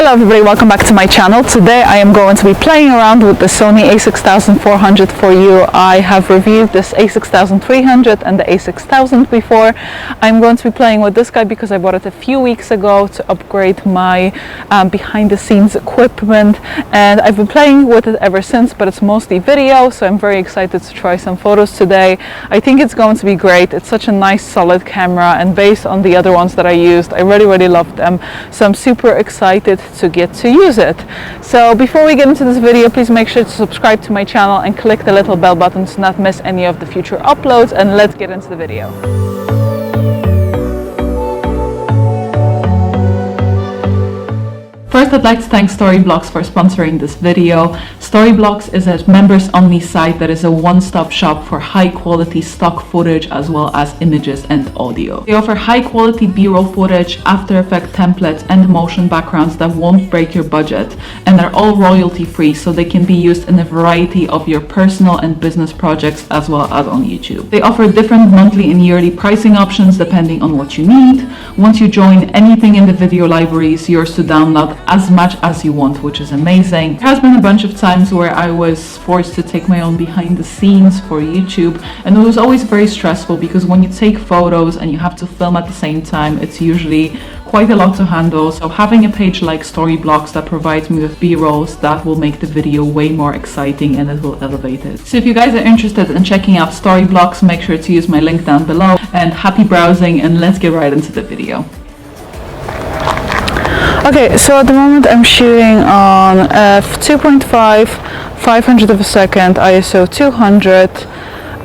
Hello everybody, welcome back to my channel. Today I am going to be playing around with the Sony a6400 for you. I have reviewed this a6300 and the a6000 before. I'm going to be playing with this guy because I bought it a few weeks ago to upgrade my behind the scenes equipment, and I've been playing with it ever since, but it's mostly video, so I'm very excited to try some photos today. I think it's going to be great. It's such a nice solid camera, and based on the other ones that I used, I really loved them, so I'm super excited to get to use it. So before we get into this video, please make sure to subscribe to my channel and click the little bell button to not miss any of the future uploads, and let's get into the video. First, I'd like to thank Storyblocks for sponsoring this video. Storyblocks is a members-only site that is a one-stop shop for high-quality stock footage as well as images and audio. They offer high-quality B-roll footage, After Effects templates, and motion backgrounds that won't break your budget, and are all royalty-free, so they can be used in a variety of your personal and business projects as well as on YouTube. They offer different monthly and yearly pricing options depending on what you need. Once you join, anything in the video library is yours to download as much as you want, which is amazing. There has been a bunch of times where I was forced to take my own behind the scenes for YouTube, and it was always very stressful because when you take photos and you have to film at the same time, it's usually quite a lot to handle. So having a page like Storyblocks that provides me with B-rolls, that will make the video way more exciting and it will elevate it. So if you guys are interested in checking out Storyblocks, make sure to use my link down below, and happy browsing, and let's get right into the video. Okay, so at the moment I'm shooting on f2.5, 500 of a second, ISO 200.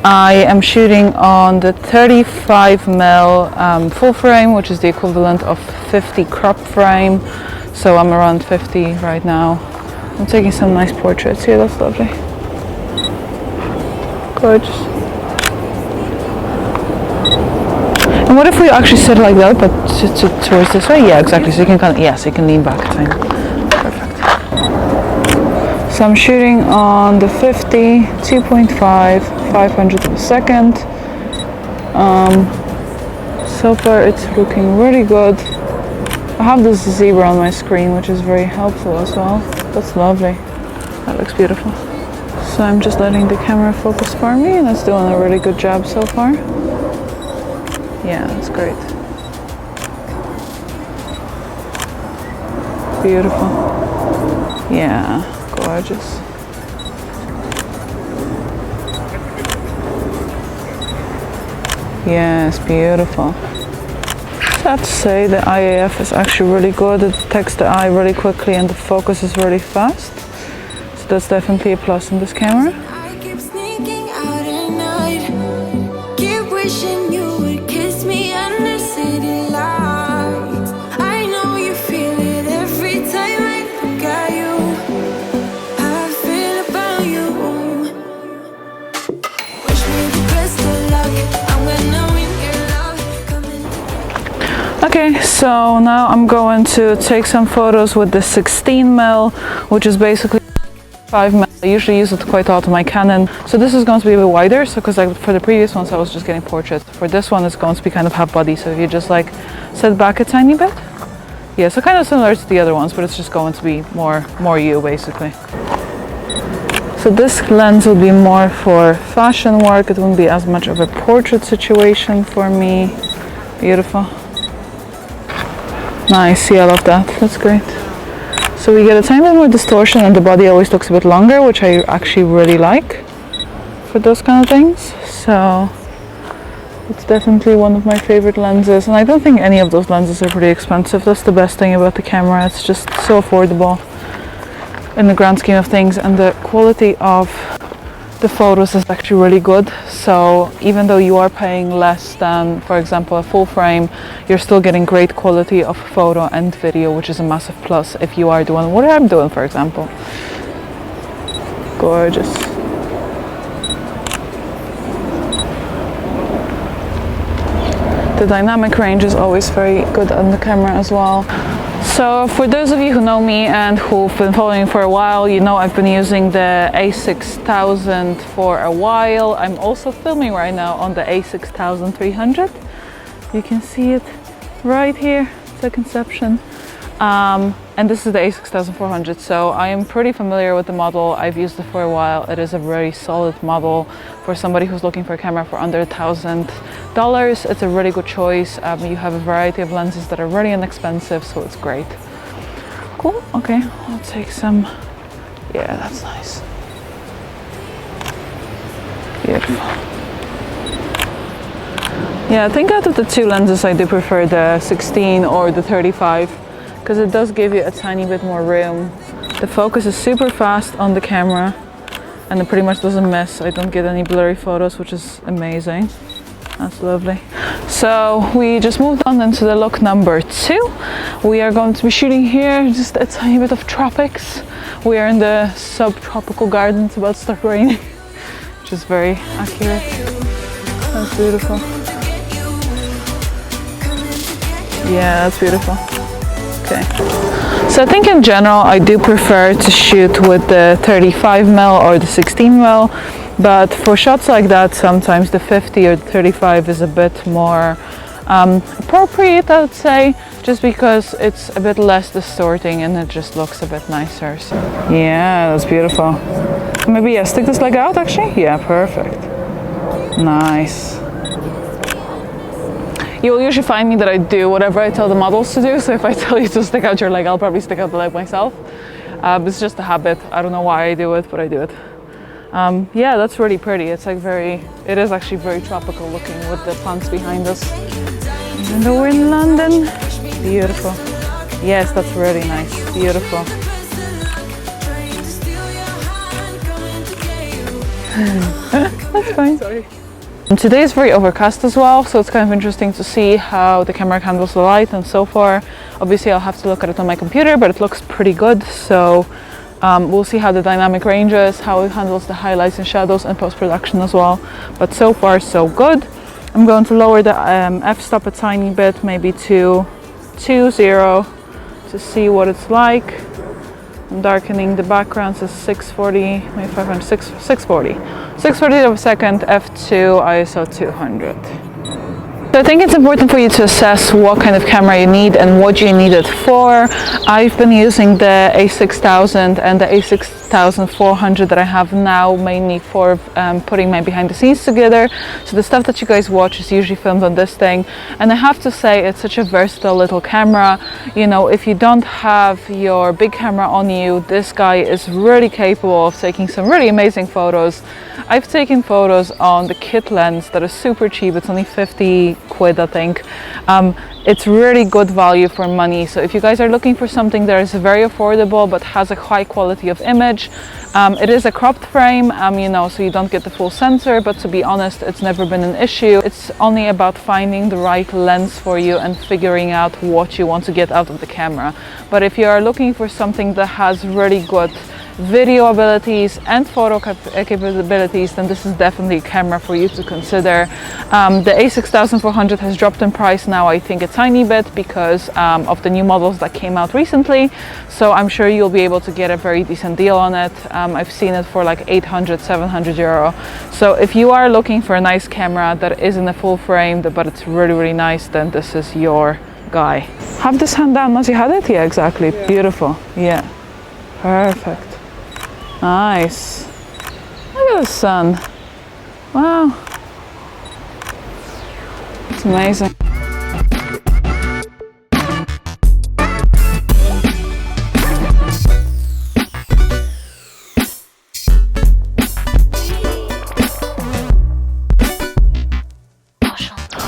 I am shooting on the 35mm full frame, which is the equivalent of 50 crop frame. So I'm around 50 right now. I'm taking some nice portraits here, that's lovely. Gorgeous. And what if we actually sit like that, but towards this way? Yeah, exactly. So you can kind of, yes, you can lean back. Fine. Perfect. So I'm shooting on the 50, 2.5, 500 of a second. So far it's looking really good. I have this zebra on my screen, which is very helpful as well. That's lovely. That looks beautiful. So I'm just letting the camera focus for me, and it's doing a really good job so far. Yeah, that's great. Beautiful. Yeah, gorgeous. Yes, beautiful. I have to say the IAF is actually really good. It detects the eye really quickly and the focus is really fast. So that's definitely a plus in this camera. Okay, so now I'm going to take some photos with the 16mm, which is basically 5mm. I usually use it quite a lot on my Canon. So this is going to be a bit wider, so because for the previous ones I was just getting portrait. For this one it's going to be kind of half body, so if you just like set back a tiny bit. Yeah, so kind of similar to the other ones, but it's just going to be more you basically. So this lens would be more for fashion work. It wouldn't be as much of a portrait situation for me. Beautiful. Nice, see, I love that. That's great. So we get a tiny bit more distortion, and the body always looks a bit longer, which I actually really like for those kind of things. So it's definitely one of my favorite lenses, and I don't think any of those lenses are pretty expensive. That's the best thing about the camera. It's just so affordable in the grand scheme of things, and the quality of the photos is actually really good. So even though you are paying less than, for example, a full frame, you're still getting great quality of photo and video, which is a massive plus if you are doing what I'm doing, for example. Gorgeous. The dynamic range is always very good on the camera as well. So for those of you who know me and who've been following for a while, you know I've been using the a6000 for a while. I'm also filming right now on the a6300. You can see it right here, it's a conception. And and this is the a6400, so I am pretty familiar with the model. I've used it for a while. It is a very solid model for somebody who's looking for a camera for under $1,000. It's a really good choice. You have a variety of lenses that are really inexpensive, so it's great. Cool, okay, I'll take some. Yeah, that's nice. Beautiful. Yeah, I think out of the two lenses I do prefer the 16 or the 35, because it does give you a tiny bit more room. The focus is super fast on the camera and it pretty much doesn't miss. I don't get any blurry photos, which is amazing. That's lovely. So we just moved on into the look number 2. We are going to be shooting here just a tiny bit of tropics. We are in the subtropical garden. It's about to start raining, which is very accurate. That's beautiful. Yeah, that's beautiful. Okay. So I think in general I do prefer to shoot with the 35mm or the 16mm, but for shots like that sometimes the 50 or the 35 is a bit more appropriate, I would say, just because it's a bit less distorting and it just looks a bit nicer. So yeah, that's beautiful. Maybe yeah, stick this leg out actually. Yeah, perfect. Nice. You'll usually find me that I do whatever I tell the models to do. So if I tell you to stick out your leg, I'll probably stick out the leg myself. It's just a habit. I don't know why I do it, but I do it. Yeah, that's really pretty. It's like it is actually very tropical looking with the plants behind us. Even though we're in London. Beautiful. Yes, that's really nice. Beautiful. That's fine. Sorry. And today is very overcast as well, so it's kind of interesting to see how the camera handles the light. And so far, obviously I'll have to look at it on my computer, but it looks pretty good. So we'll see how the dynamic range is, how it handles the highlights and shadows in post-production as well. But so far so good. I'm going to lower the f-stop a tiny bit, maybe to 2.0 to see what it's like. I'm darkening the background to 640, maybe 500, 640. 640 of a second, f2, ISO 200. So I think it's important for you to assess what kind of camera you need and what you need it for. I've been using the a6000 and the a6400 that I have now mainly for putting my behind the scenes together. So the stuff that you guys watch is usually filmed on this thing. And I have to say it's such a versatile little camera. You know, if you don't have your big camera on you, this guy is really capable of taking some really amazing photos. I've taken photos on the kit lens that is super cheap. It's only 50 quid, I think. It's really good value for money. So if you guys are looking for something that is very affordable but has a high quality of image, it is a cropped frame, you know, so you don't get the full sensor, but to be honest, it's never been an issue. It's only about finding the right lens for you and figuring out what you want to get out of the camera. But if you are looking for something that has really good video abilities and photo capabilities, then this is definitely a camera for you to consider. The a6400 has dropped in price now, I think a tiny bit, because of the new models that came out recently, so I'm sure you'll be able to get a very decent deal on it. I've seen it for like 800, 700 euro. So if you are looking for a nice camera that isn't a full frame but it's really, really nice, then this is your guy. Have this hand down as you had it? Yeah, exactly. Yeah. Beautiful. Yeah, perfect. Nice. Look at the sun. Wow. It's amazing.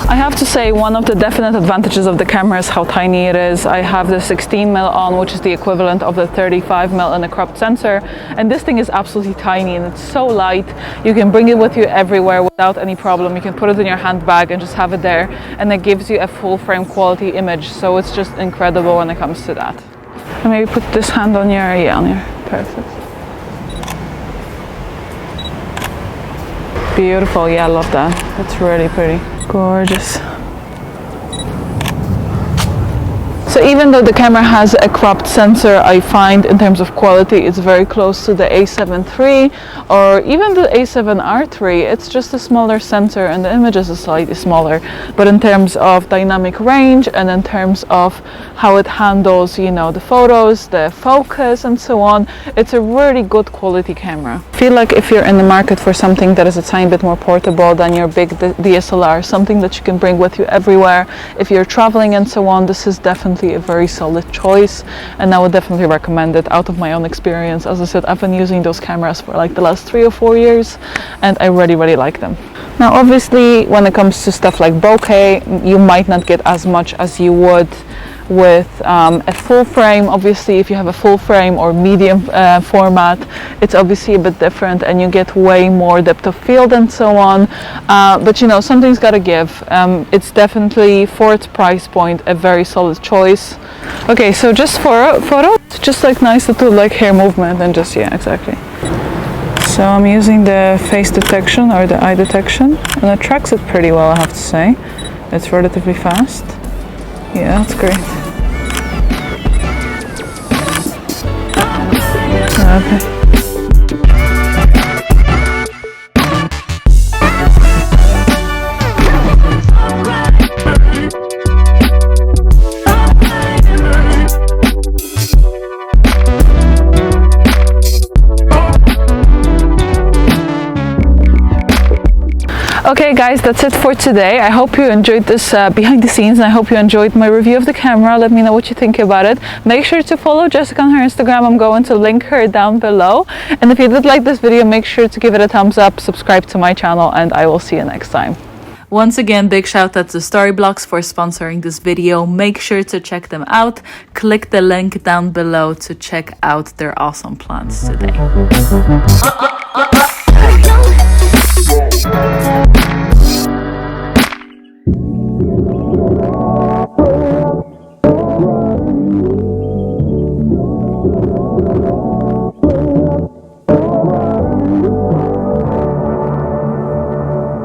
I have to say, one of the definite advantages of the camera is how tiny it is. I have the 16mm on, which is the equivalent of the 35mm in a cropped sensor, and this thing is absolutely tiny and it's so light. You can bring it with you everywhere without any problem. You can put it in your handbag and just have it there, and it gives you a full frame quality image, so it's just incredible when it comes to that. And maybe put this hand on your, perfect. Beautiful, yeah, I love that. That's really pretty. Gorgeous. So even though the camera has a cropped sensor, I find in terms of quality it's very close to the A7 III or even the A7R III. It's just a smaller sensor and the images are slightly smaller, but in terms of dynamic range and in terms of how it handles, you know, the photos, the focus and so on, it's a really good quality camera. I feel like if you're in the market for something that is a tiny bit more portable than your big DSLR, something that you can bring with you everywhere if you're traveling and so on, this is definitely a very solid choice, and I would definitely recommend it out of my own experience. As I said, I've been using those cameras for like the last 3 or 4 years and I really like them. Now obviously when it comes to stuff like bokeh, you might not get as much as you would with a full frame. Obviously if you have a full frame or medium format, it's obviously a bit different and you get way more depth of field and so on, but you know, something's got to give. It's definitely, for its price point, a very solid choice. Okay, so just for photos, just like nice little like hair movement and just, yeah, exactly. So I'm using the face detection or the eye detection and it tracks it pretty well, I have to say. It's relatively fast. Yeah, that's great. Okay. Okay guys, that's it for today. I hope you enjoyed this behind the scenes and I hope you enjoyed my review of the camera. Let me know what you think about it. Make sure to follow Jessica on her Instagram. I'm going to link her down below. And if you did like this video, make sure to give it a thumbs up, subscribe to my channel, and I will see you next time. Once again, big shout out to Storyblocks for sponsoring this video. Make sure to check them out. Click the link down below to check out their awesome plans today.